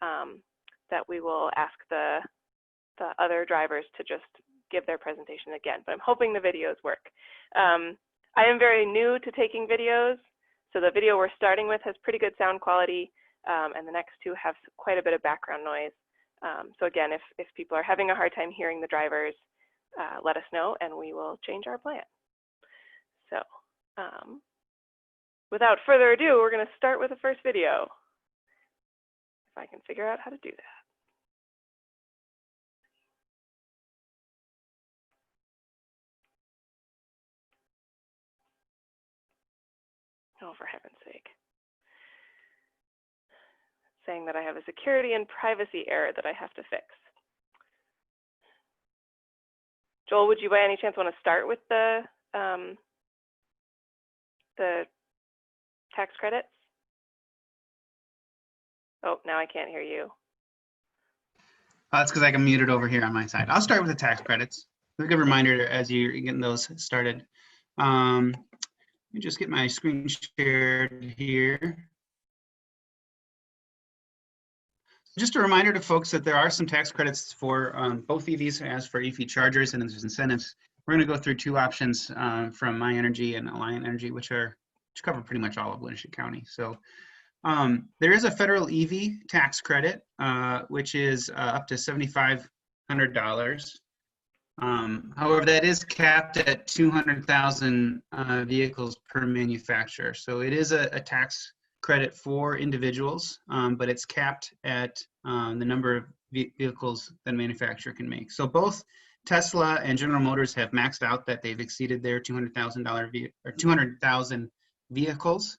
that we will ask the other drivers to just give their presentation again, but I'm hoping the videos work. I am very new to taking videos, so the video we're starting with has pretty good sound quality, and the next two have quite a bit of background noise. So again, if people are having a hard time hearing the drivers, let us know and we will change our plan. So without further ado, we're going to start with the first video, if I can figure out how to do that. Oh, for heaven's sake. It's saying that I have a security and privacy error that I have to fix. Joel, would you by any chance want to start with the tax credits? Oh, now I can't hear you. That's because I can mute it over here on my side. I'll start with the tax credits. A good reminder as you're getting those started. Let me just get my screen shared here. Just a reminder to folks that there are some tax credits for both EVs as for Eevee chargers, and there's incentives. We're going to go through two options from My Energy and Alliant Energy, which cover pretty much all of Winnipeg County. So there is a federal Eevee tax credit, which is up to $7,500. However, that is capped at 200,000 vehicles per manufacturer. So it is a tax credit for individuals, but it's capped at the number of vehicles that a manufacturer can make. So both Tesla and General Motors have maxed out that they've exceeded their $200,000 vehicles,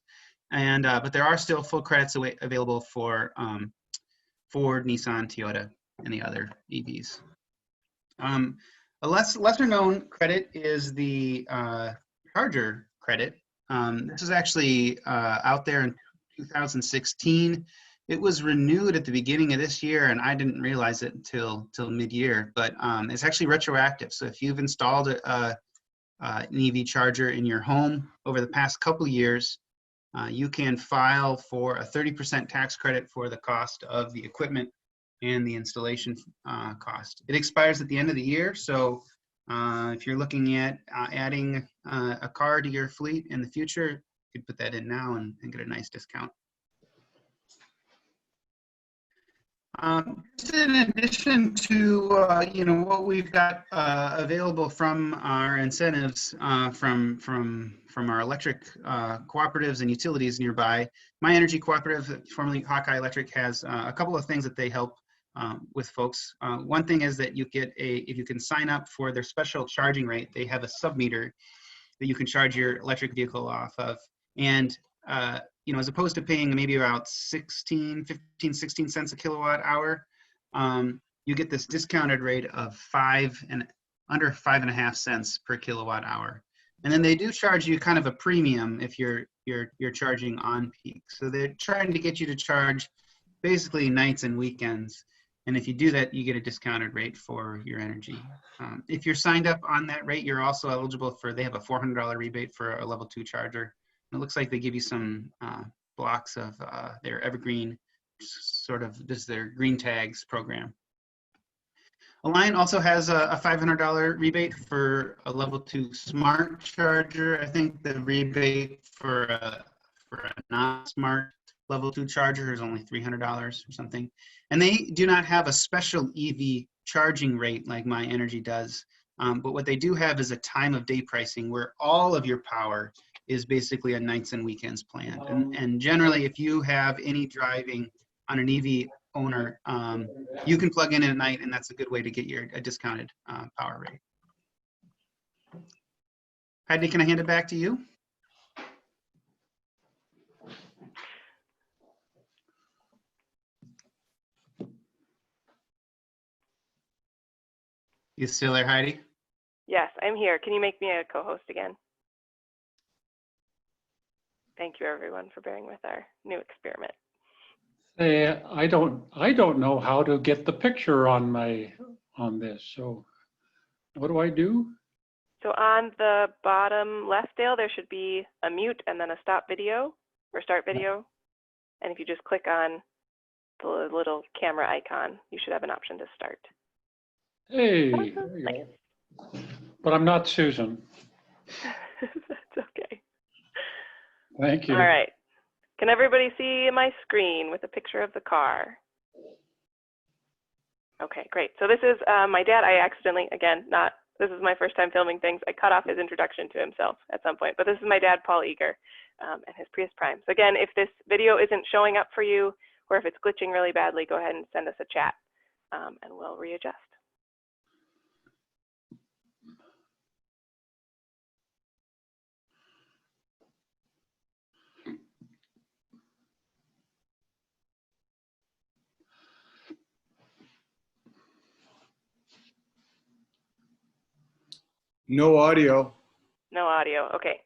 and but there are still full credits available for Ford, Nissan, Toyota, and the other EVs. A lesser known credit is the charger credit. This is actually out there in 2016. It was renewed at the beginning of this year, and I didn't realize it until mid-year, but it's actually retroactive. So if you've installed an EV charger in your home over the past couple years, you can file for a 30% tax credit for the cost of the equipment and the installation cost. It expires at the end of the year, so if you're looking at adding a car to your fleet in the future, you could put that in now and get a nice discount. Just in addition to what we've got available from our incentives from our electric cooperatives and utilities nearby, My Energy Cooperative, formerly Hawkeye Electric, has a couple of things that they help with folks. One thing is that you get if you can sign up for their special charging rate, they have a sub-meter that you can charge your electric vehicle off of. And as opposed to paying maybe about 15, 16 cents a kilowatt hour, you get this discounted rate of under 5.5 cents per kilowatt hour. And then they do charge you kind of a premium if you're charging on peak. So they're trying to get you to charge basically nights and weekends. And if you do that, you get a discounted rate for your energy. If you're signed up on that rate, you're also eligible they have a $400 rebate for a level 2 charger. It looks like they give you some blocks of their Evergreen, their green tags program. Alliant also has a $500 rebate for a level 2 smart charger. I think the rebate for a non-smart level 2 charger is only $300 or something. And they do not have a special EV charging rate like My Energy does. But what they do have is a time of day pricing where all of your power is basically a nights and weekends plan. And generally, if you have any driving on an EV owner, you can plug in at night, and that's a good way to get a discounted power rate. Heidi, can I hand it back to you? You still there, Heidi? Yes, I'm here. Can you make me a co-host again? Thank you, everyone, for bearing with our new experiment. I don't know how to get the picture on this. So what do I do? So on the bottom left, Dale, there should be a mute and then a stop video or start video. And if you just click on the little camera icon, you should have an option to start. Hey, Awesome. there you go. But I'm not Susan. That's okay. Thank you. All right. Can everybody see my screen with a picture of the car? Okay, great. So this is my dad. I accidentally, again, this is my first time filming things. I cut off his introduction to himself at some point, but this is my dad, Paul Eager, and his Prius Prime. So again, if this video isn't showing up for you, or if it's glitching really badly, go ahead and send us a chat, and we'll readjust. No audio. No audio. Okay.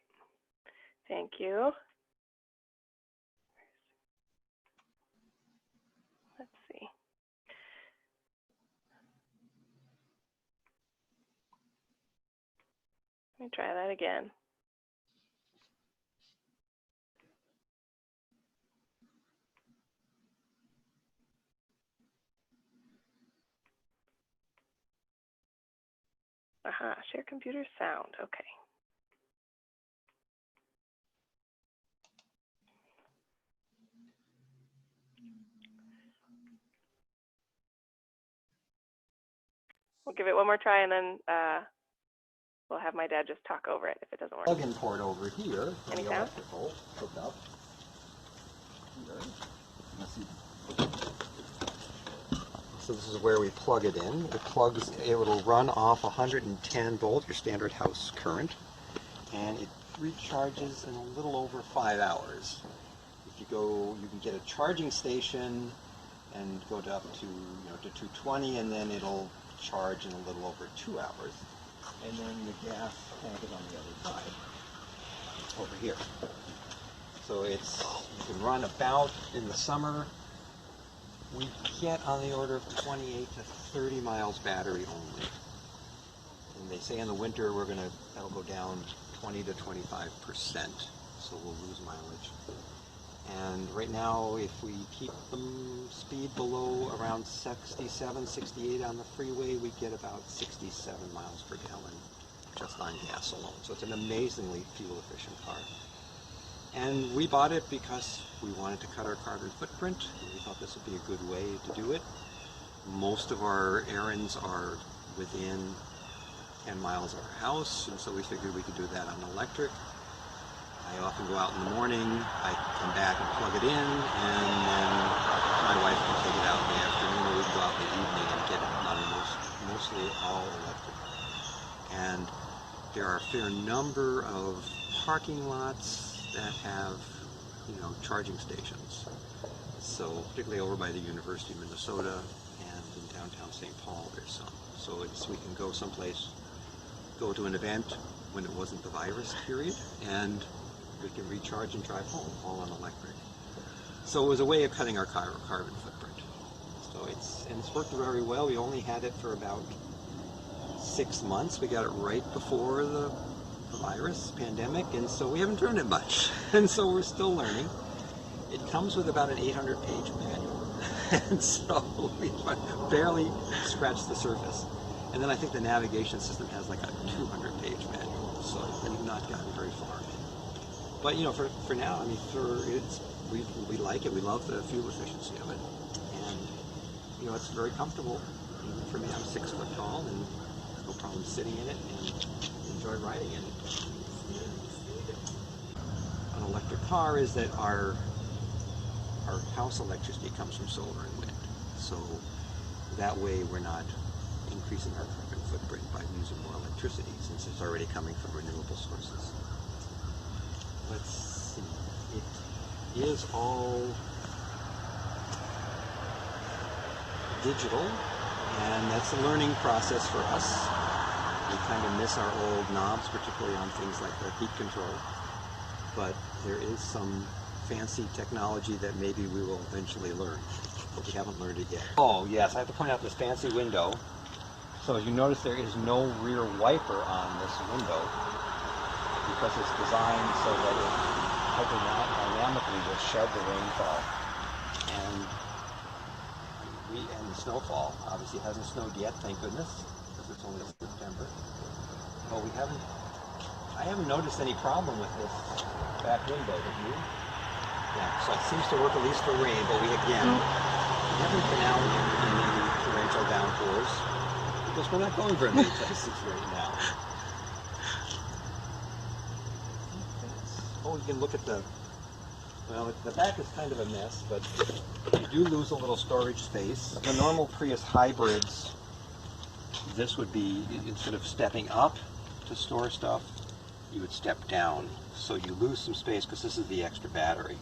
Thank you. Let's see. Let me try that again. Share computer sound. Okay. We'll give it one more try, and then we'll have my dad just talk over it if it doesn't work. Plug-in port over here. Any the sound? electrical hooked up here. Let's see. So this is where we plug it in. It'll run off 110 volt, your standard house current, and it recharges in a little over 5 hours. If you go, you can get a charging station and go up to, to 220, and then it'll charge in a little over 2 hours. And then the gas tank is on the other side, over here. So you can run about, in the summer, we get on the order of 28 to 30 miles battery only. And they say in the winter that'll go down 20 to 25%, so we'll lose mileage. And right now, if we keep the speed below around 67, 68 on the freeway, we get about 67 miles per gallon just on gas alone. So it's an amazingly fuel-efficient car. And we bought it because we wanted to cut our carbon footprint, and we thought this would be a good way to do it. Most of our errands are within 10 miles of our house, and so we figured we could do that on electric. I often go out in the morning, I come back and plug it in, and then my wife can take it out in the afternoon, or we can go out in the evening and get it done, mostly all electric. And there are a fair number of parking lots that have, charging stations. So particularly over by the University of Minnesota and in downtown St. Paul, there's some. So we can go someplace, go to an event when it wasn't the virus period, and we can recharge and drive home, all on electric. So it was a way of cutting our carbon footprint. So it's worked very well. We only had it for about 6 months. We got it right before the virus pandemic, and so we haven't driven it much. And so we're still learning. It comes with about an 800-page manual, and so we barely scratched the surface. And then I think the navigation system has like a 200-page manual, so we've not gotten very far. But for now, we like it. We love the fuel efficiency of it, and it's very comfortable. For me, I'm 6 foot tall, and no problem sitting in it and enjoy riding in it. An electric car is that our house electricity comes from solar and wind, so that way we're not increasing our carbon footprint by using more electricity, since it's already coming from renewable sources. Let's see, it is all digital, and that's a learning process for us. We kind of miss our old knobs, particularly on things like the heat control, but there is some fancy technology that maybe we will eventually learn, but we haven't learned it yet. Oh yes, I have to point out this fancy window. So as you notice, there is no rear wiper on this window, because it's designed so that it hydrodynamically will shed the rainfall. And and the snowfall. Obviously, it hasn't snowed yet, thank goodness, because it's only September. But I haven't noticed any problem with this back window, have you? Yeah, so it seems to work at least for rain, but we haven't been out in any torrential downpours because we're not going very many places right now. Oh, you can look at the back is kind of a mess, but you do lose a little storage space. The normal Prius hybrids, this would be, instead of stepping up to store stuff, you would step down. So you lose some space because this is the extra battery.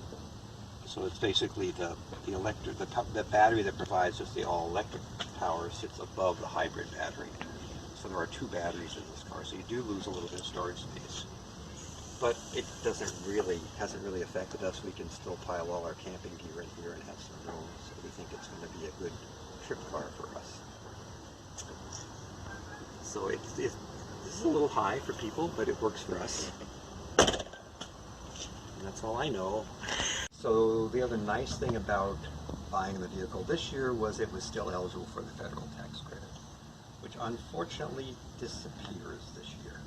So it's basically the battery that provides just the all-electric power sits above the hybrid battery. So there are two batteries in this car, so you do lose a little bit of storage space. But it hasn't really affected us. We can still pile all our camping gear in here and have some room. So we think it's going to be a good trip car for us. So this is a little high for people, but it works for us. And that's all I know. So the other nice thing about buying the vehicle this year was it was still eligible for the federal tax credit, which unfortunately disappears this year.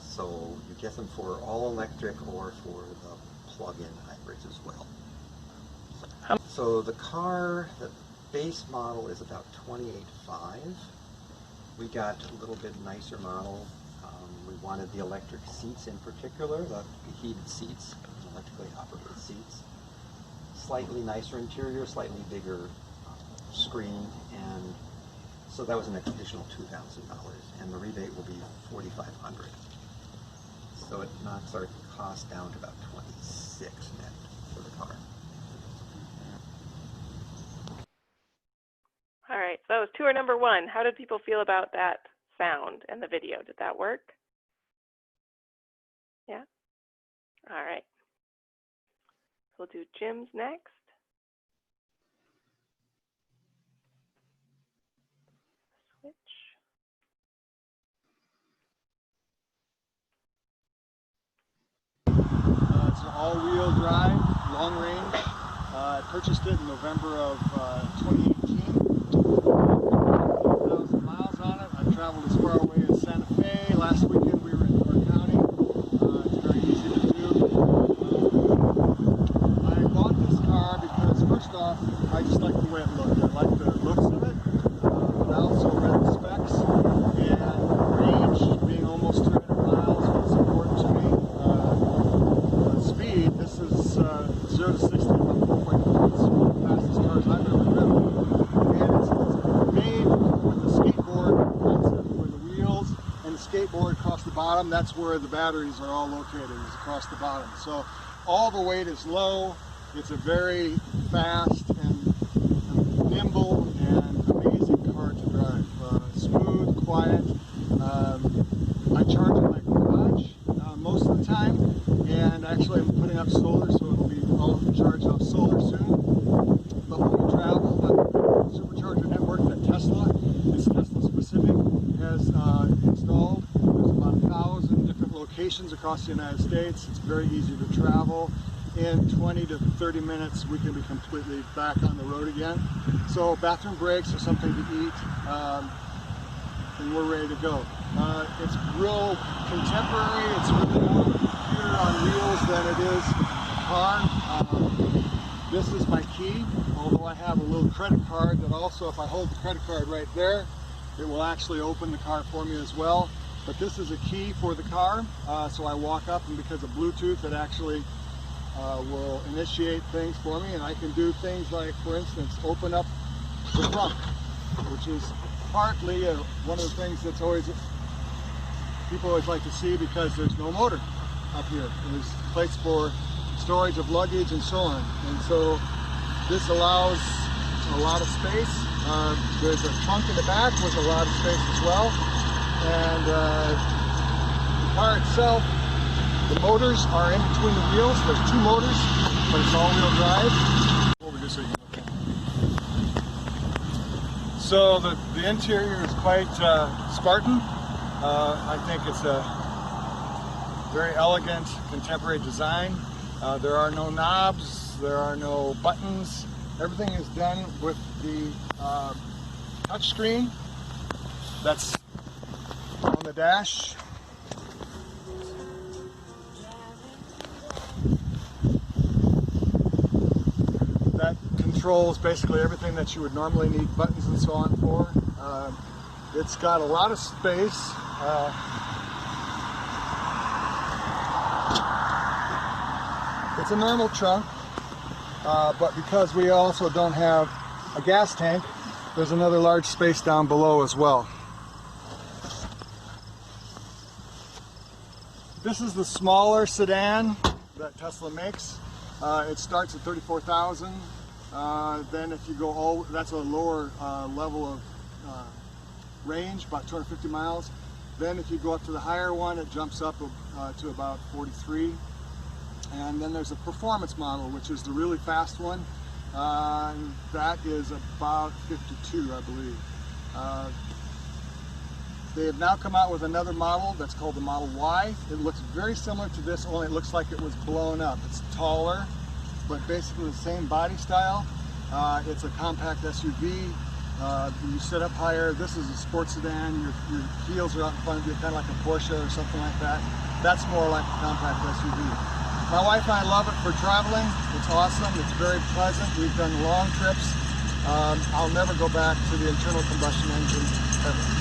So you get them for all electric or for the plug-in hybrids as well. So the car, the base model is about $28,500. We got a little bit nicer model. We wanted the electric seats in particular, the heated seats, electrically operated seats. Slightly nicer interior, slightly bigger screen, and so that was an additional $2,000, and the rebate will be $4,500. So it knocks our cost down to about $26,000 net for the car. All right, so that was tour number 1. How did people feel about that sound and the video? Did that work? Yeah? All right. We'll do Jim's next. Switch. It's an all-wheel drive, long range. I purchased it in November of 2018. 1,000 miles on it. I've traveled as far away as Santa Fe. Last weekend we were in Clark County. It's very easy to do. I bought this car because, first off, I just like the way it looked. I like the looks of it, but I also read the specs, and range being almost 300 miles was important to me. Speed, this is 0 to 60 about 4.4. It's one of the fastest cars I've ever driven. And it's made with the skateboard concept, where the wheels and the skateboard across the bottom, that's where the batteries are all located, is across the bottom. So all the weight is low. It's a very fast and nimble and amazing car to drive. Smooth, quiet. I charge in my garage most of the time, and actually I'm putting up solar, so it'll be all charged off solar soon. But when we travel, the supercharger network that Tesla, is Tesla specific, has installed, there's about 1,000 different locations across the United States. It's very easy to travel. In 20 to 30 minutes, we can be completely back on the road again. So bathroom breaks or something to eat, and we're ready to go. It's real contemporary. It's really more of a computer on wheels than it is a car. This is my key, although I have a little credit card that also, if I hold the credit card right there, it will actually open the car for me as well. But this is a key for the car, so I walk up, and because of Bluetooth, it actually will initiate things for me, and I can do things like, for instance, open up the trunk, which is partly one of the things that's people always like to see, because there's no motor up here. There's places for storage of luggage and so on, and so this allows a lot of space. There's a trunk in the back with a lot of space as well, and the car itself, the motors are in between the wheels. There's 2 motors, but it's all-wheel drive. Over here so you can look at it. So the interior is quite Spartan. I think it's a very elegant, contemporary design. There are no knobs, there are no buttons. Everything is done with the touch screen that's on the dash. That controls basically everything that you would normally need buttons and so on for. It's got a lot of space. It's a normal trunk, but because we also don't have a gas tank, there's another large space down below as well. This is the smaller sedan that Tesla makes. It starts at $34,000. Then if you go all, that's a lower level of range, about 250 miles. Then if you go up to the higher one, it jumps up to about 43. And then there's a performance model, which is the really fast one. That is about 52, I believe. They have now come out with another model that's called the Model Y. It looks very similar to this, only it looks like it was blown up. It's taller, but basically the same body style. It's a compact SUV. You sit up higher. This is a sports sedan. Your wheels are out in front of you, kind of like a Porsche or something like that. That's more like a compact SUV. My wife and I love it for traveling. It's awesome. It's very pleasant. We've done long trips. I'll never go back to the internal combustion engine ever.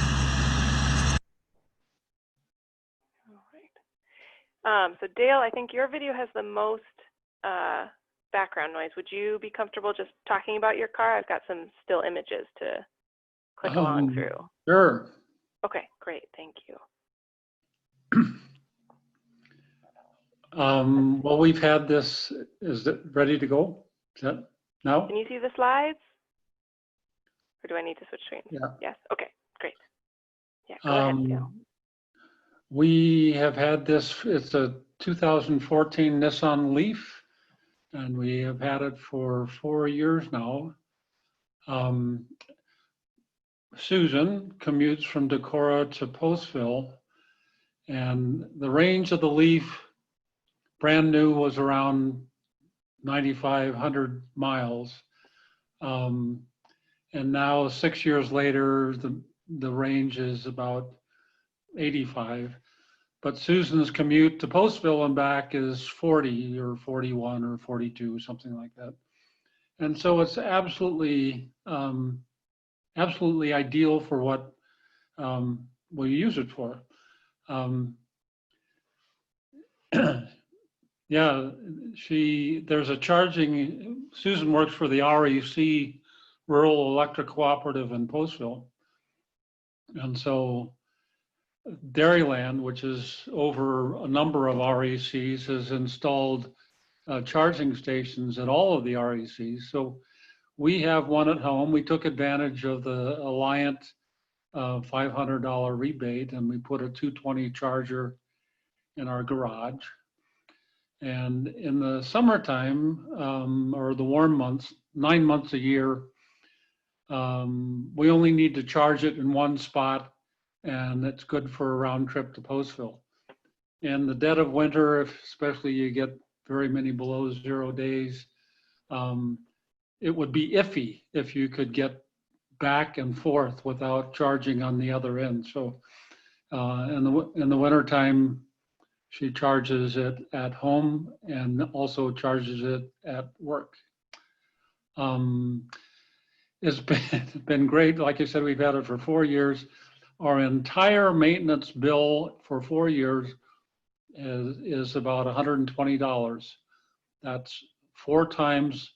So Dale, I think your video has the most background noise. Would you be comfortable just talking about your car? I've got some still images to click along through. Sure. Okay, great, thank you. Well, we've had this, is it ready to go? Is that now? Can you see the slides? Or do I need to switch screens? Yeah. Yes, okay, great. Yeah, go ahead, Dale. We have had this, it's a 2014 Nissan Leaf, and we have had it for 4 years now. Susan commutes from Decorah to Postville, and the range of the Leaf, brand new, was around 9,500 miles. And now 6 years later, the range is about 85. But Susan's commute to Postville and back is 40 or 41 or 42, something like that. And so it's absolutely, absolutely ideal for what we use it for. Yeah, there's a charging, Susan works for the REC, Rural Electric Cooperative in Postville. And so Dairyland, which is over a number of RECs, has installed charging stations at all of the RECs. So we have one at home. We took advantage of the Alliant $500 rebate, and we put a 220 charger in our garage. And in the summertime, or the warm months, 9 months a year, we only need to charge it in one spot, and it's good for a round trip to Postville. In the dead of winter, especially you get very many below 0 days, it would be iffy if you could get back and forth without charging on the other end. So in the wintertime, she charges it at home and also charges it at work. It's been great. Like I said, we've had it for 4 years. Our entire maintenance bill for 4 years is about $120. That's 4 times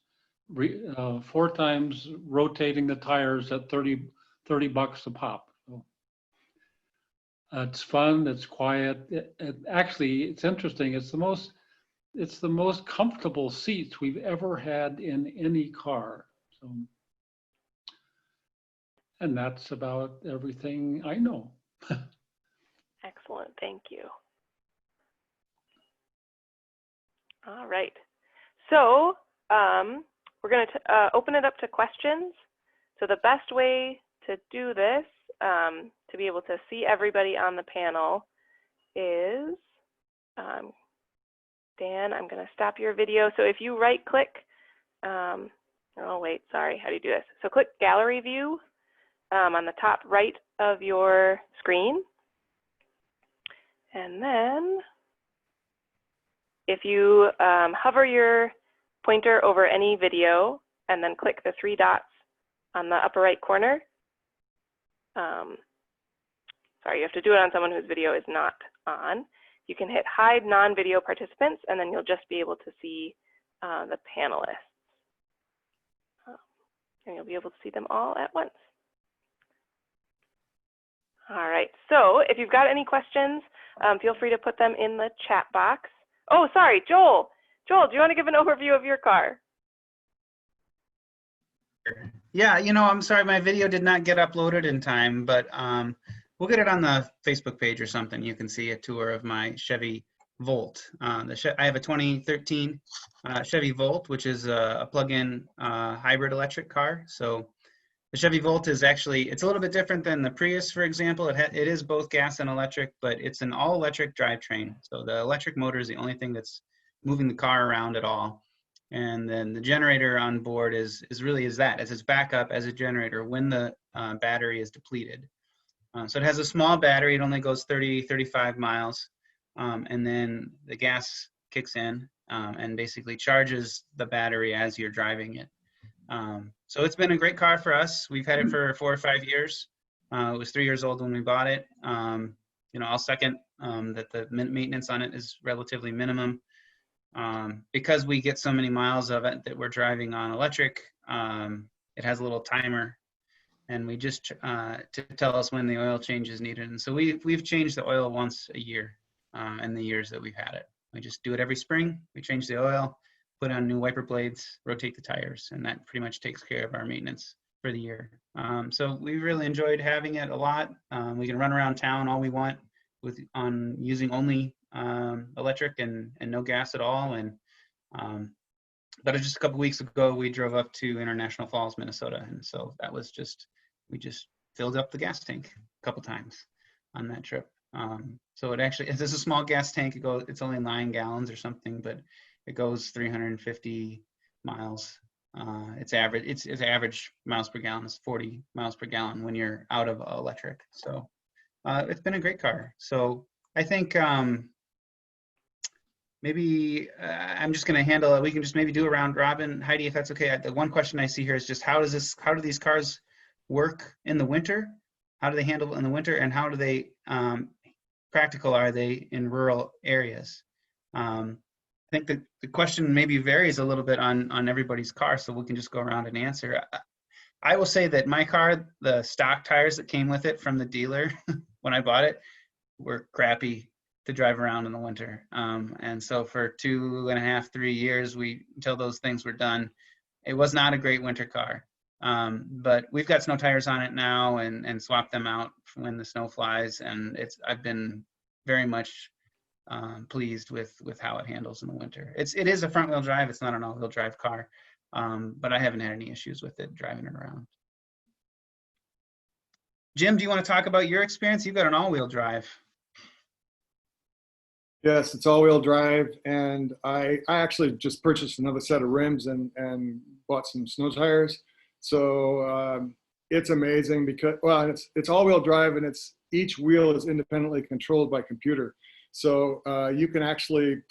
rotating the tires at 30 bucks a pop. So it's fun, it's quiet. Actually, it's interesting. It's the most comfortable seats we've ever had in any car. So, and that's about everything I know. Excellent, thank you. All right, so we're going to open it up to questions. So the best way to do this, to be able to see everybody on the panel, is, Dan, I'm going to stop your video. So if you right click Oh, wait, sorry. How do you do this? So click Gallery View on the top right of your screen. And then if you hover your pointer over any video and then click the 3 dots on the upper right corner, sorry, you have to do it on someone whose video is not on. You can hit Hide Non-Video Participants, and then you'll just be able to see the panelists. And you'll be able to see them all at once. All right, so if you've got any questions, feel free to put them in the chat box. Oh, sorry, Joel. Joel, do you want to give an overview of your car? Yeah, you know, I'm sorry, my video did not get uploaded in time, but we'll get it on the Facebook page or something. You can see a tour of my Chevy Volt. I have a 2013 Chevy Volt, which is a plug-in hybrid electric car. So the Chevy Volt is actually, it's a little bit different than the Prius, for example. It is both gas and electric, but it's an all-electric drivetrain. So the electric motor is the only thing that's moving the car around at all. And then the generator on board is its backup as a generator when the battery is depleted. So it has a small battery. It only goes 35 miles. And then the gas kicks in and basically charges the battery as you're driving it. So it's been a great car for us. We've had it for 4 or 5 years. It was 3 years old when we bought it. You know, I'll second that the maintenance on it is relatively minimum. Because we get so many miles of it that we're driving on electric, it has a little timer, and we just to tell us when the oil change is needed. And so we've changed the oil once a year in the years that we've had it. We just do it every spring. We change the oil, put on new wiper blades, rotate the tires, and that pretty much takes care of our maintenance for the year. So we really enjoyed having it a lot. We can run around town all we want on using only electric and no gas at all. And but just a couple weeks ago, we drove up to International Falls, Minnesota, and so that was we just filled up the gas tank a couple times on that trip. So it's a small gas tank. It's only 9 gallons or something, but it goes 350 miles. It's average miles per gallon is 40 miles per gallon when you're out of electric. So it's been a great car. So I think maybe I'm just going to handle it. We can just maybe do a round robin, Heidi, if that's okay. The one question I see here is just how do these cars work in the winter? How do they handle in the winter, and how do they practical are they in rural areas? I think that the question maybe varies a little bit on everybody's car, so we can just go around and answer. I will say that my car, the stock tires that came with it from the dealer when I bought it were crappy to drive around in the winter. And so for 2.5, 3 years, until those things were done, it was not a great winter car. But we've got snow tires on it now and swapped them out when the snow flies. And I've been very much pleased with how it handles in the winter. It is a front wheel drive. It's not an all wheel drive car. But I haven't had any issues with it driving it around. Jim, do you want to talk about your experience? You've got an all wheel drive. Yes, it's all-wheel drive, and I actually just purchased another set of rims and bought some snow tires. So it's amazing because, well, it's all-wheel drive, and each wheel is independently controlled by computer. So you can actually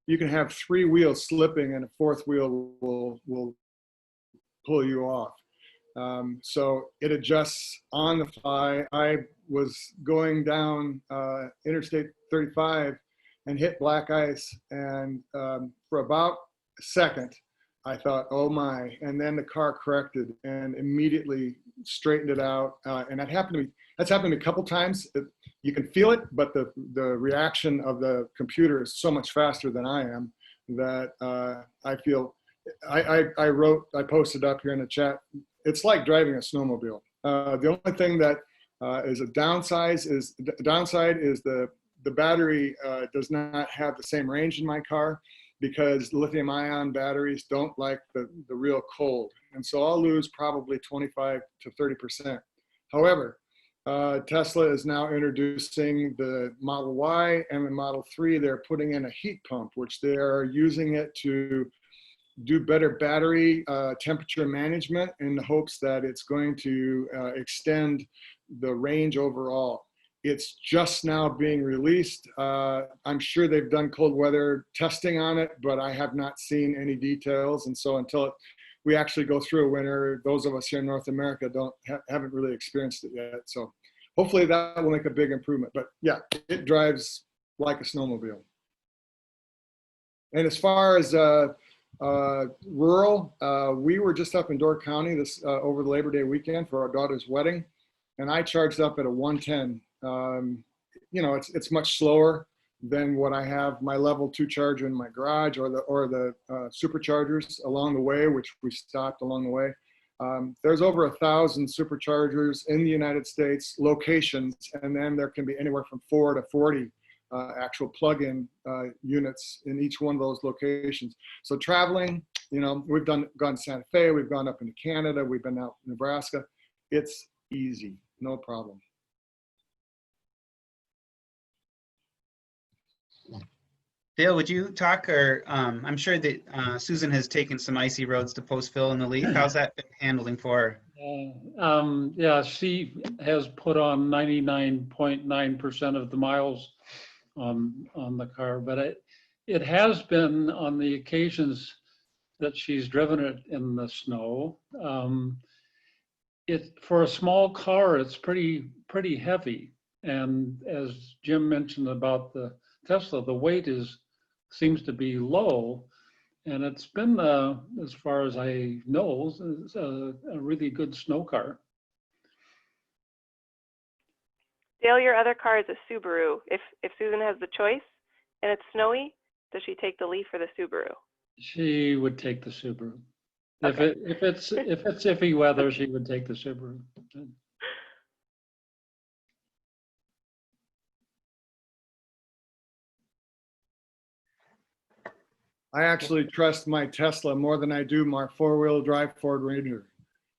have 3 wheels slipping, and a 4th wheel will pull you off. So it adjusts on the fly. I was going down Interstate 35 and hit black ice, and for about a second I thought, oh my, and then the car corrected and immediately straightened it out. And that's happened to me a couple times. You can feel it, but the reaction of the computer is so much faster than I am that I feel, I posted up here in the chat, it's like driving a snowmobile. The only thing that is a downside is the battery does not have the same range in my car because lithium-ion batteries don't like the real cold. And so I'll lose probably 25 to 30%. However, Tesla is now introducing the Model Y and the Model 3. They're putting in a heat pump, which they are using it to do better battery temperature management in the hopes that it's going to extend the range overall. It's just now being released. I'm sure they've done cold weather testing on it, but I have not seen any details. And so until we actually go through a winter, those of us here in North America haven't really experienced it yet. So hopefully that will make a big improvement. But yeah, it drives like a snowmobile. And as far as rural, we were just up in Door County this over the Labor Day weekend for our daughter's wedding, and I charged up at a 110. You know, it's much slower than what I have my level 2 charger in my garage, or the superchargers along the way, which we stopped along the way. There's over 1,000 superchargers in the United States locations, and then there can be anywhere from 4 to 40 actual plug-in units in each one of those locations. So traveling, you know, we've gone to Santa Fe, we've gone up into Canada, we've been out in Nebraska. It's easy, no problem. Dale, would you talk, or I'm sure that Susan has taken some icy roads to post-fill in the Leaf. How's that been handling for her? Yeah, she has put on 99.9% of the miles on the car, but it has been on the occasions that she's driven it in the snow. For a small car, it's pretty heavy, and as Jim mentioned about the Tesla, the weight seems to be low, and it's been, as far as I know, a really good snow car. Dale, your other car is a Subaru. If Susan has the choice and it's snowy, does she take the Leaf or the Subaru? She would take the Subaru. Okay. If it's iffy weather, she would take the Subaru. I actually trust my Tesla more than I do my 4-wheel drive Ford Ranger.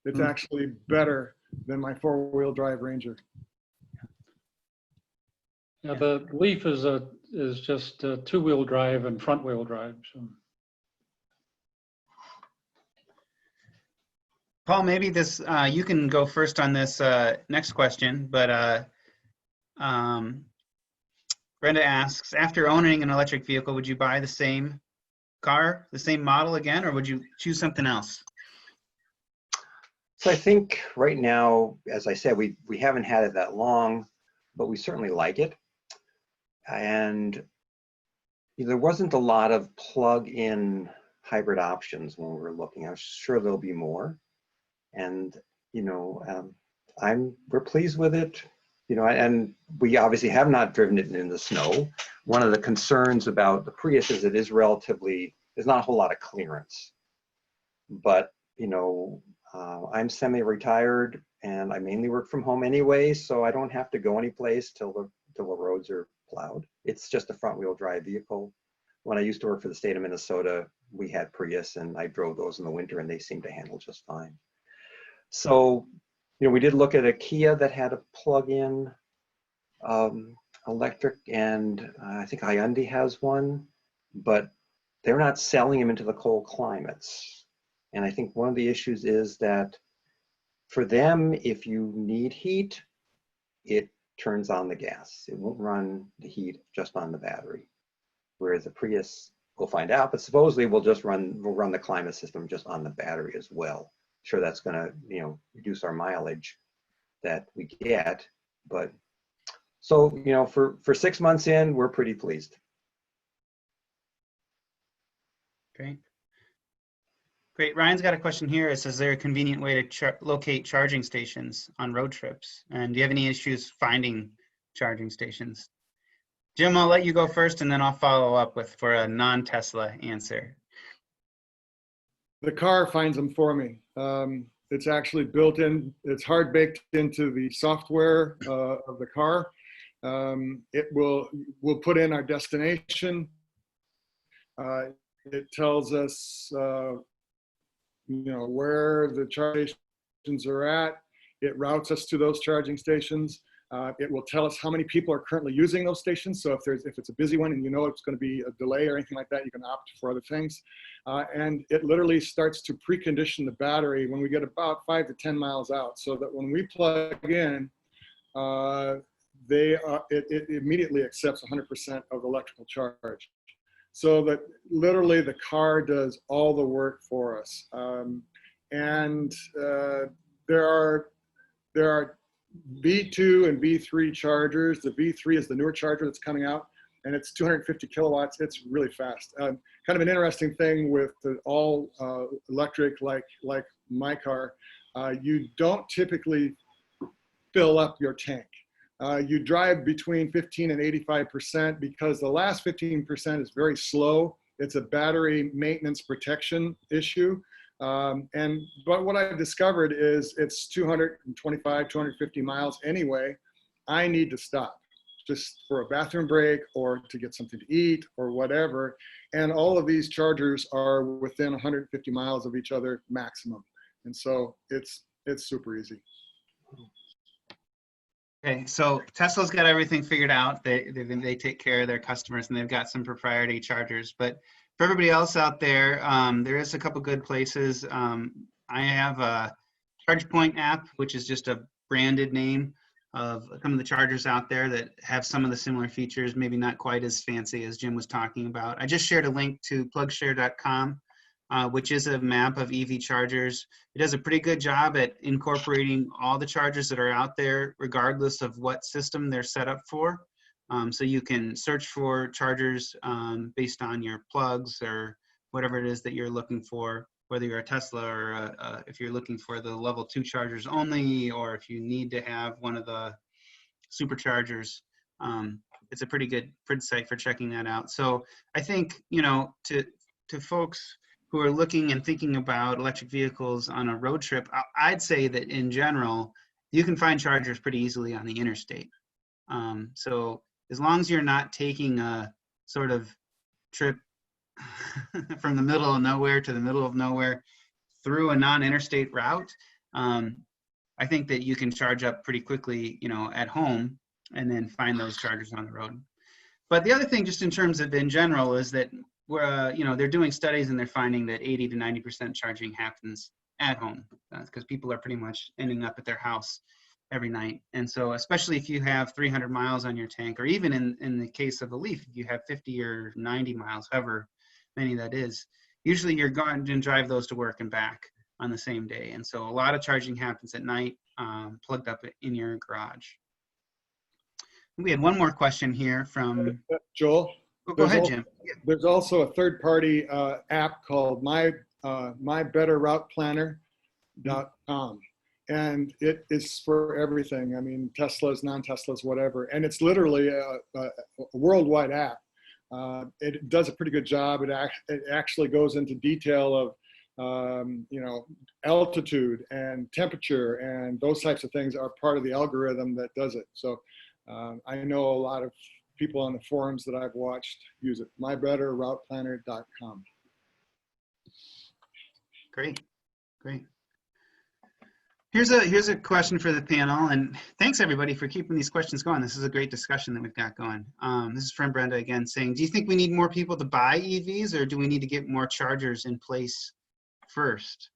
It's actually better than my 4-wheel drive Ranger. Yeah, the Leaf is just a 2-wheel drive and front-wheel drive. So. Paul, maybe this you can go first on this next question, but Brenda asks, after owning an electric vehicle, would you buy the same car, the same model again, or would you choose something else? So I think right now, as I said, we haven't had it that long, but we certainly like it. And there wasn't a lot of plug-in hybrid options when we were looking. I'm sure there'll be more. And, you know, we're pleased with it, you know, and we obviously have not driven it in the snow. One of the concerns about the Prius is there's not a whole lot of clearance. But, you know, I'm semi-retired and I mainly work from home anyway, so I don't have to go anyplace till the roads are plowed. It's just a front-wheel drive vehicle. When I used to work for the state of Minnesota, we had Prius and I drove those in the winter and they seemed to handle just fine. So, you know, we did look at a Kia that had a plug-in electric, and I think Hyundai has one, but they're not selling them into the cold climates. And I think one of the issues is that for them, if you need heat, it turns on the gas. It won't run the heat just on the battery. Whereas the Prius, we'll find out, but supposedly we'll run the climate system just on the battery as well. Sure, that's going to, you know, reduce our mileage that we get, but so, you know, for 6 months in, we're pretty pleased. Great. Great. Ryan's got a question here. It says, is there a convenient way to locate charging stations on road trips? And do you have any issues finding charging stations? Jim, I'll let you go first, and then I'll follow up for a non-Tesla answer. The car finds them for me. It's actually built in, it's hard baked into the software of the car. We'll put in our destination. It tells us, you know, where the charging stations are at. It routes us to those charging stations. It will tell us how many people are currently using those stations. So if it's a busy one and you know it's going to be a delay or anything like that, you can opt for other things. And it literally starts to precondition the battery when we get about 5 to 10 miles out, so that when we plug in, it immediately accepts 100% of electrical charge. So that literally the car does all the work for us. There are V2 and V3 chargers. The V3 is the newer charger that's coming out, and it's 250 kilowatts. It's really fast. Kind of an interesting thing with the all electric, like my car, you don't typically fill up your tank. You drive between 15 and 85% because the last 15% is very slow. It's a battery maintenance protection issue. But what I've discovered is it's 225, 250 miles anyway. I need to stop just for a bathroom break or to get something to eat or whatever. And all of these chargers are within 150 miles of each other maximum. And so it's super easy. Okay, so Tesla's got everything figured out. They take care of their customers, and they've got some proprietary chargers. But for everybody else out there, there is a couple good places. I have a ChargePoint app, which is just a branded name of some of the chargers out there that have some of the similar features, maybe not quite as fancy as Jim was talking about. I just shared a link to plugshare.com, which is a map of EV chargers. It does a pretty good job at incorporating all the chargers that are out there, regardless of what system they're set up for. So you can search for chargers based on your plugs or whatever it is that you're looking for, whether you're a Tesla or if you're looking for the level 2 chargers only, or if you need to have one of the superchargers. It's a pretty good site for checking that out. So I think, you know, to folks who are looking and thinking about electric vehicles on a road trip, I'd say that in general, you can find chargers pretty easily on the interstate. So as long as you're not taking a sort of trip from the middle of nowhere to the middle of nowhere through a non-interstate route, I think that you can charge up pretty quickly, you know, at home and then find those chargers on the road. But the other thing, just in terms of in general, is that you know, they're doing studies and they're finding that 80 to 90% charging happens at home because people are pretty much ending up at their house every night. And so especially if you have 300 miles on your tank, or even in the case of a Leaf, if you have 50 or 90 miles, however many that is, usually you're going to drive those to work and back on the same day. And so a lot of charging happens at night, plugged up in your garage. We had one more question here from Joel. Go ahead, Jim. There's also a third-party app called MyBetterRoutePlanner.com, and it is for everything. I mean, Teslas, non-Teslas, whatever. And it's literally a worldwide app. It does a pretty good job. It actually goes into detail of you know, altitude and temperature, and those types of things are part of the algorithm that does it. So I know a lot of people on the forums that I've watched use it. MyBetterRoutePlanner.com. Great, great. Here's a question for the panel, and thanks everybody for keeping these questions going. This is a great discussion that we've got going. This is from Brenda again saying, do you think we need more people to buy EVs, or do we need to get more chargers in place first?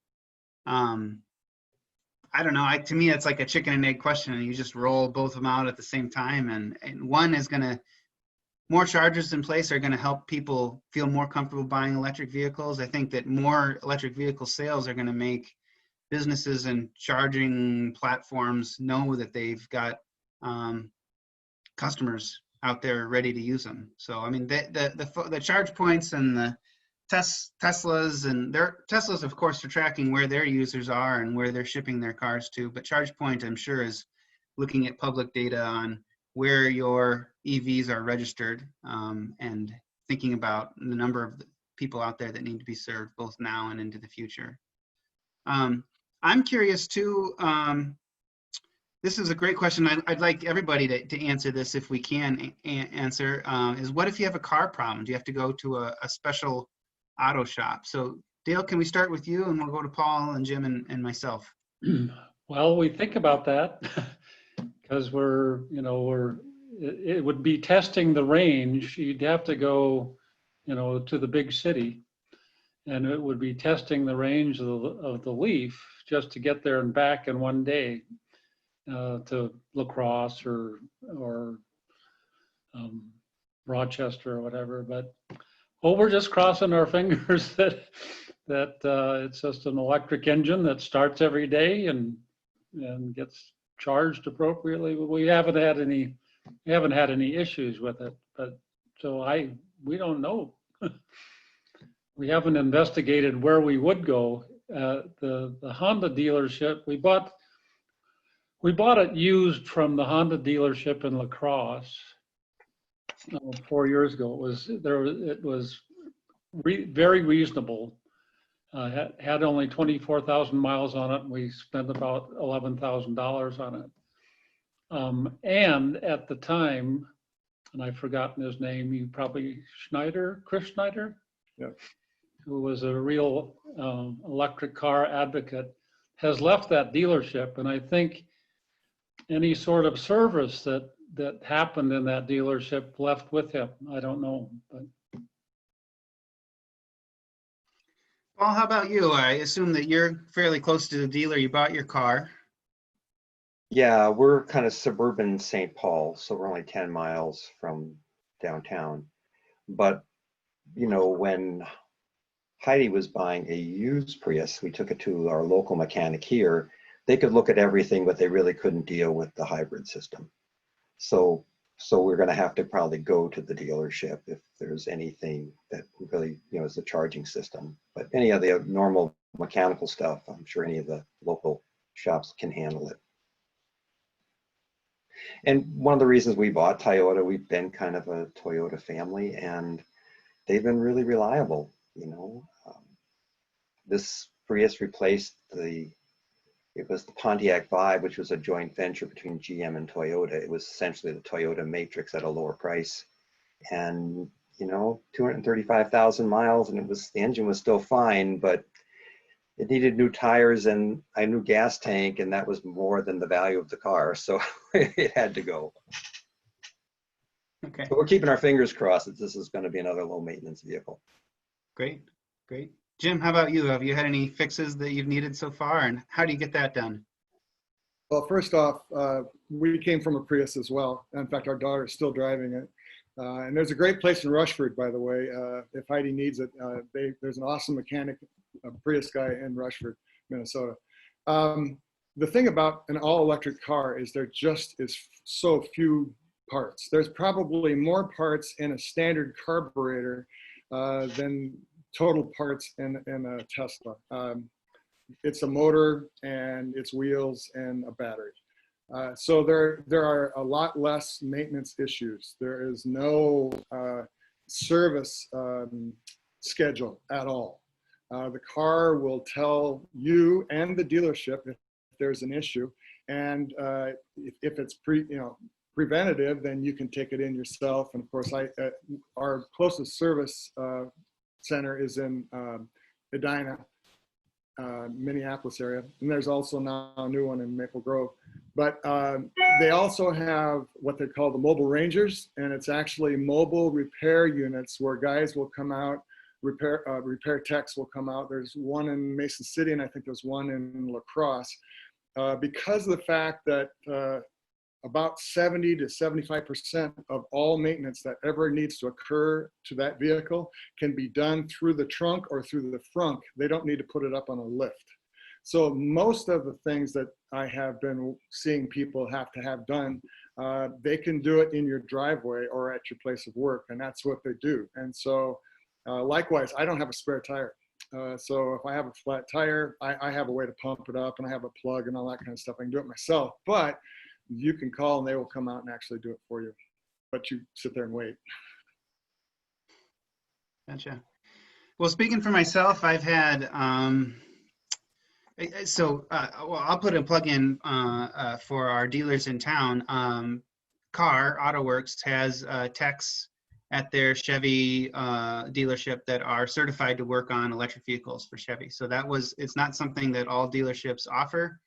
I don't know. To me, it's like a chicken and egg question, and you just roll both of them out at the same time. And one is more chargers in place are going to help people feel more comfortable buying electric vehicles. I think that more electric vehicle sales are going to make businesses and charging platforms know that they've got customers out there ready to use them. So, I mean, the charge points and the Teslas, and Teslas, of course, are tracking where their users are and where they're shipping their cars to. But ChargePoint, I'm sure, is looking at public data on where your EVs are registered and thinking about the number of people out there that need to be served both now and into the future. I'm curious too. This is a great question. I'd like everybody to answer this if we can answer. Is what if you have a car problem? Do you have to go to a special auto shop? So Dale, can we start with you, and we'll go to Paul and Jim and myself. Well, we think about that because it would be testing the range. You'd have to go, to the big city, and it would be testing the range of the Leaf just to get there and back in one day, to La Crosse or Rochester or whatever. But we're just crossing our fingers that it's just an electric engine that starts every day and gets charged appropriately. But we haven't had any issues with it. But we don't know. We haven't investigated where we would go. The Honda dealership, we bought it used from the Honda dealership in La Crosse 4 years ago. It was very reasonable. Had only 24,000 miles on it, and we spent about $11,000 on it. And at the time, and I've forgotten his name, Chris Schneider? Yeah. Who was a real electric car advocate, has left that dealership. And I think any sort of service that happened in that dealership left with him. I don't know. But Paul, how about you? I assume that you're fairly close to the dealer. You bought your car. Yeah, we're kind of suburban St. Paul, so we're only 10 miles from downtown. But, when Heidi was buying a used Prius, we took it to our local mechanic here. They could look at everything, but they really couldn't deal with the hybrid system. So we're going to have to probably go to the dealership if there's anything that really, is the charging system. But any of the normal mechanical stuff, I'm sure any of the local shops can handle it. And one of the reasons we bought Toyota, we've been kind of a Toyota family, and they've been really reliable. This Prius replaced it was the Pontiac Vibe, which was a joint venture between GM and Toyota. It was essentially the Toyota Matrix at a lower price. And, 235,000 miles, and the engine was still fine, but it needed new tires and a new gas tank, and that was more than the value of the car. So it had to go. Okay, But we're keeping our fingers crossed that this is going to be another low maintenance vehicle. great. Jim, how about you? Have you had any fixes that you've needed so far, and how do you get that done? Well, first off, we came from a Prius as well. In fact, our daughter is still driving it. And there's a great place in Rushford, by the way. If Heidi needs it, there's an awesome mechanic, a Prius guy in Rushford, Minnesota. The thing about an all-electric car is there just is so few parts. There's probably more parts in a standard carburetor than total parts in a Tesla. It's a motor and its wheels and a battery. So there are a lot less maintenance issues. There is no service schedule at all. The car will tell you and the dealership if there's an issue, and if it's preventative, then you can take it in yourself. And of course, our closest service center is in Edina, Minneapolis area, and there's also now a new one in Maple Grove. But they also have what they call the mobile rangers, and it's actually mobile repair units where guys will come out, repair techs will come out. There's one in Mason City, and I think there's one in La Crosse. Because of the fact that about 70 to 75% of all maintenance that ever needs to occur to that vehicle can be done through the trunk or through the frunk. They don't need to put it up on a lift. So most of the things that I have been seeing people have to have done, they can do it in your driveway or at your place of work, and that's what they do. And so likewise, I don't have a spare tire. So if I have a flat tire, I have a way to pump it up, and I have a plug and all that kind of stuff. I can do it myself, but you can call and they will come out and actually do it for you, but you sit there and wait. Gotcha. Well, speaking for myself, I've had, well, I'll put a plug in for our dealers in town. AutoWorks has techs at their Chevy dealership that are certified to work on electric vehicles for Chevy. So it's not something that all dealerships offer.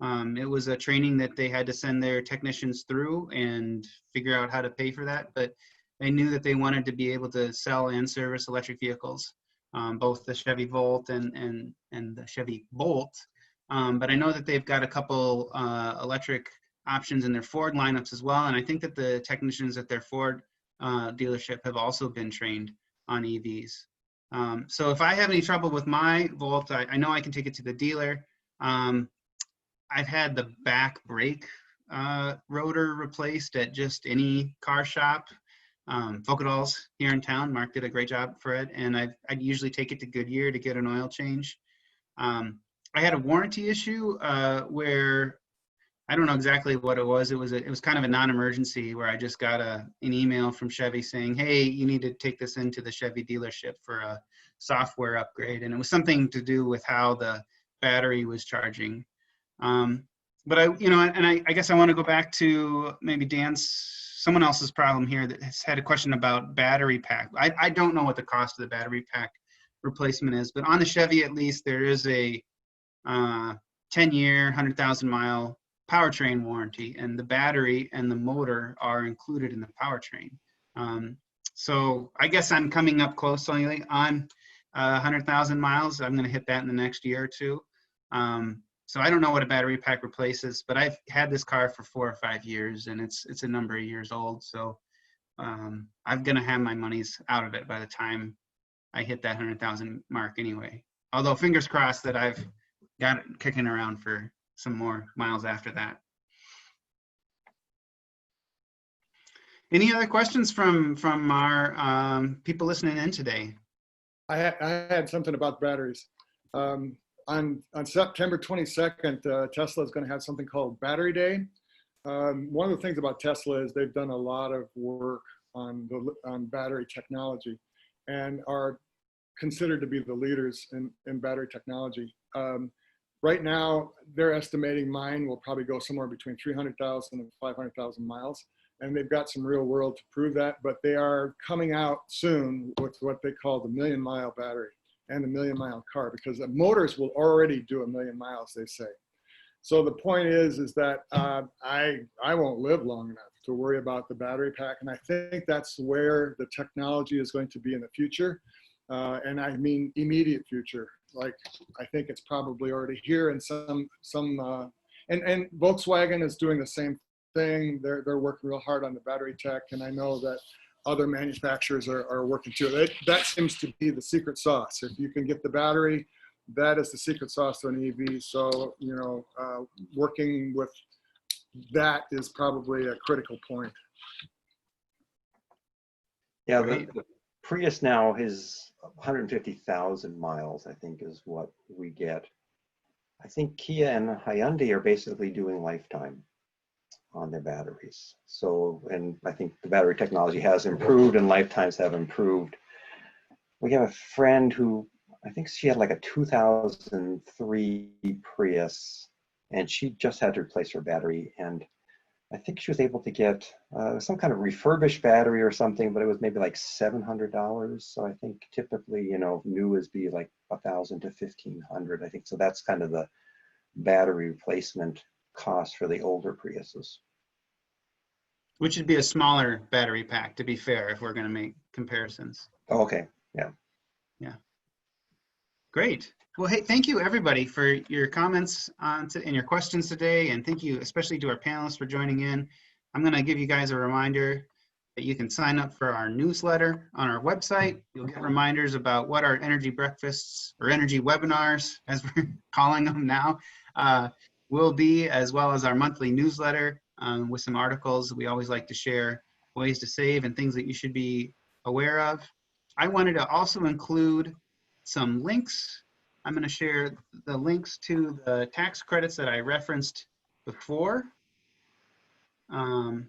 It was a training that they had to send their technicians through and figure out how to pay for that, but they knew that they wanted to be able to sell and service electric vehicles, both the Chevy Volt and the Chevy Bolt. But I know that they've got a couple electric options in their Ford lineups as well, and I think that the technicians at their Ford dealership have also been trained on EVs. So if I have any trouble with my Volt, I know I can take it to the dealer. I've had the back brake rotor replaced at just any car shop. Focadol's here in town. Mark did a great job for it, and I'd usually take it to Goodyear to get an oil change. I had a warranty issue where I don't know exactly what it was. It was kind of a non-emergency where I just got an email from Chevy saying, "Hey, you need to take this into the Chevy dealership for a software upgrade," and it was something to do with how the battery was charging. But I guess I want to go back to maybe someone else's problem here that has had a question about battery pack. I don't know what the cost of the battery pack replacement is, but on the Chevy at least there is a 10-year, 100,000-mile powertrain warranty, and the battery and the motor are included in the powertrain. So I guess I'm coming up close on 100,000 miles. I'm going to hit that in the next year or two. So I don't know what a battery pack replaces, but I've had this car for 4 or 5 years, and it's a number of years old. So I'm going to have my monies out of it by the time I hit that 100,000 mark anyway. Although fingers crossed that I've got it kicking around for some more miles after that. Any other questions from our people listening in today? I had something about batteries. On September 22nd, Tesla is going to have something called Battery Day. One of the things about Tesla is they've done a lot of work on battery technology and are considered to be the leaders in battery technology. Right now, they're estimating mine will probably go somewhere between 300,000 and 500,000 miles. And they've got some real world to prove that, but they are coming out soon with what they call the 1,000,000-mile battery and the 1,000,000-mile car, because the motors will already do 1,000,000 miles, they say. So the point is that I won't live long enough to worry about the battery pack. And I think that's where the technology is going to be in the future. And I mean immediate future. Like, I think it's probably already here, and and Volkswagen is doing the same thing. They're working real hard on the battery tech, and I know that other manufacturers are working too. That seems to be the secret sauce. If you can get the battery, that is the secret sauce to an EV. So, working with that is probably a critical point. Yeah, the Prius now is 150,000 miles, I think, is what we get. I think Kia and Hyundai are basically doing lifetime on their batteries. So, and I think the battery technology has improved and lifetimes have improved. We have a friend who, I think she had like a 2003 Prius, and she just had to replace her battery. And I think she was able to get some kind of refurbished battery or something, but it was maybe like $700. So I think typically, new is be like $1,000 to $1,500. I think so. That's kind of the battery replacement cost for the older Priuses. Which would be a smaller battery pack, to be fair, if we're going to make comparisons. Oh, okay. Yeah. Yeah. Great. Well, hey, thank you everybody for your comments and your questions today, and thank you especially to our panelists for joining in. I'm going to give you guys a reminder that you can sign up for our newsletter on our website. You'll get reminders about what our energy breakfasts, or energy webinars, as we're calling them now, will be, as well as our monthly newsletter with some articles. We always like to share ways to save and things that you should be aware of. I wanted to also include some links. I'm going to share the links to the tax credits that I referenced before. I'm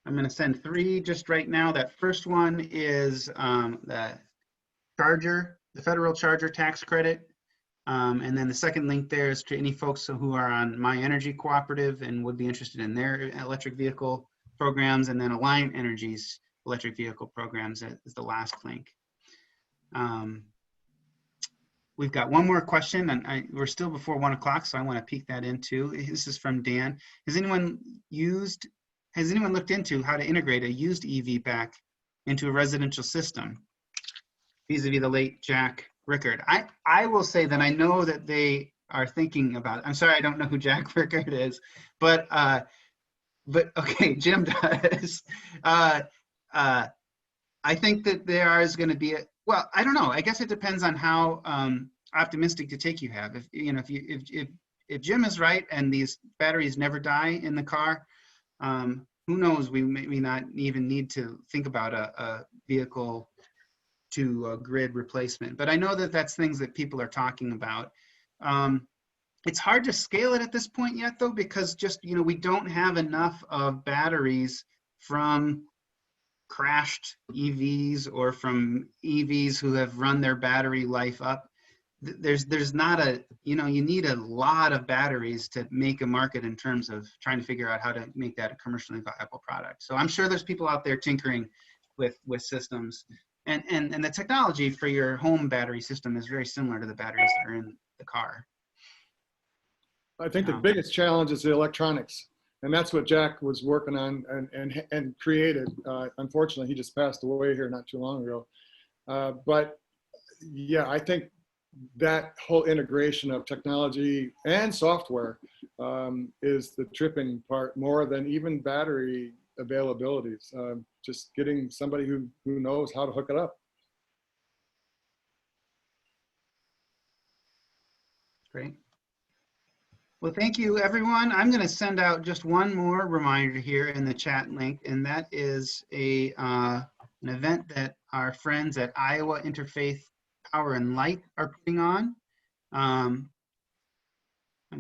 going to send 3 just right now. That first one is the federal charger tax credit. And then the second link there is to any folks who are on My Energy Cooperative and would be interested in their electric vehicle programs, and then Alliant Energy's electric vehicle programs is the last link. we've got one more question, and we're still before 1 o'clock, so I want to peek that into. This is from Dan. Has anyone looked into how to integrate a used Eevee back into a residential system, vis-a-vis the late Jack Rickard? I will say that I know that they are thinking about it. I'm sorry, I don't know who Jack Rickard is, but okay, Jim does. I think that there is going to be well, I don't know. I guess it depends on how optimistic a take you have. If Jim is right and these batteries never die in the car, who knows? We may not even need to think about a vehicle to grid replacement. But I know that that's things that people are talking about. It's hard to scale it at this point yet, though, because just we don't have enough of batteries from crashed EVs or from EVs who have run their battery life up. There's not a, you need a lot of batteries to make a market in terms of trying to figure out how to make that a commercially viable product. So I'm sure there's people out there tinkering with systems, and the technology for your home battery system is very similar to the batteries that are in the car. I think the biggest challenge is the electronics. And that's what Jack was working on and created. Unfortunately, he just passed away here not too long ago. But yeah, I think that whole integration of technology and software is the tripping part more than even battery availabilities. Just getting somebody who knows how to hook it up. Great. Well, thank you, everyone. I'm going to send out just one more reminder here in the chat link, and that is an event that our friends at Iowa Interfaith Power and Light are putting on. I'm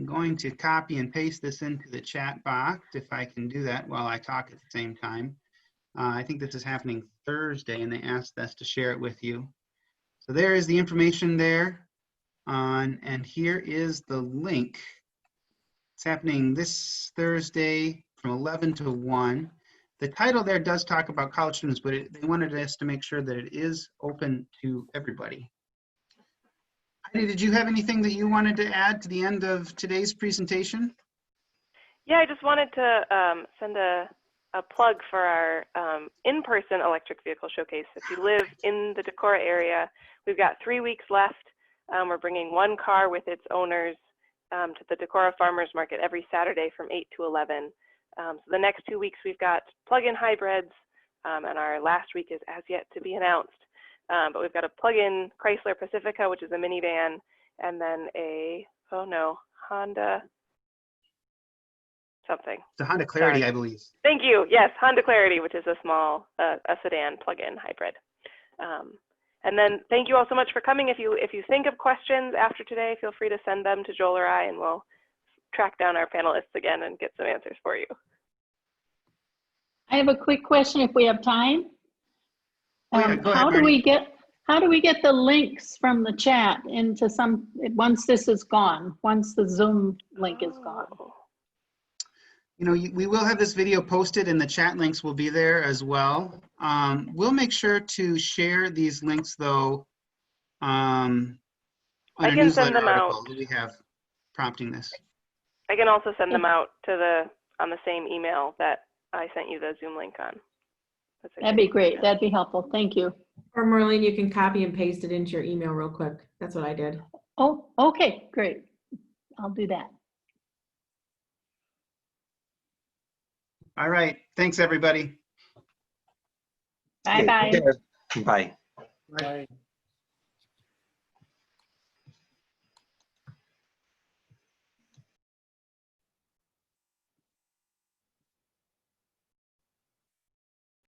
going to copy and paste this into the chat box if I can do that while I talk at the same time. I think this is happening Thursday, and they asked us to share it with you. So there is the information there, and here is the link. It's happening this Thursday from 11 to 1. The title there does talk about college students, but they wanted us to make sure that it is open to everybody. Heidi, did you have anything that you wanted to add to the end of today's presentation? Yeah, I just wanted to send a plug for our in-person electric vehicle showcase. If you live in the Decorah area, we've got 3 weeks left. We're bringing one car with its owners to the Decorah Farmers Market every Saturday from 8 to 11. So the next 2 weeks we've got plug-in hybrids, and our last week is as yet to be announced. But we've got a plug-in Chrysler Pacifica, which is a minivan, and then a, Honda something. The Honda Clarity, Sorry. I believe. Thank you. Yes, Honda Clarity, which is a small, a sedan plug-in hybrid. And then thank you all so much for coming. If you think of questions after today, feel free to send them to Joel or I, and we'll track down our panelists again and get some answers for you. I have a quick question if we have time. Go ahead, how do we get the links from the chat into once this is gone, once the Zoom link is gone? We will have this video posted, and the chat links will be there as well. We'll make sure to share these links, though, on a newsletter article that we have prompting this. I can also send them out to on the same email that I sent you the Zoom link on. That'd be great. That'd be helpful. Thank you. Or Marlene, you can copy and paste it into your email real quick. That's what I did. Oh, okay, great. I'll do that. All right. Thanks, everybody. Bye-bye. Bye. Right.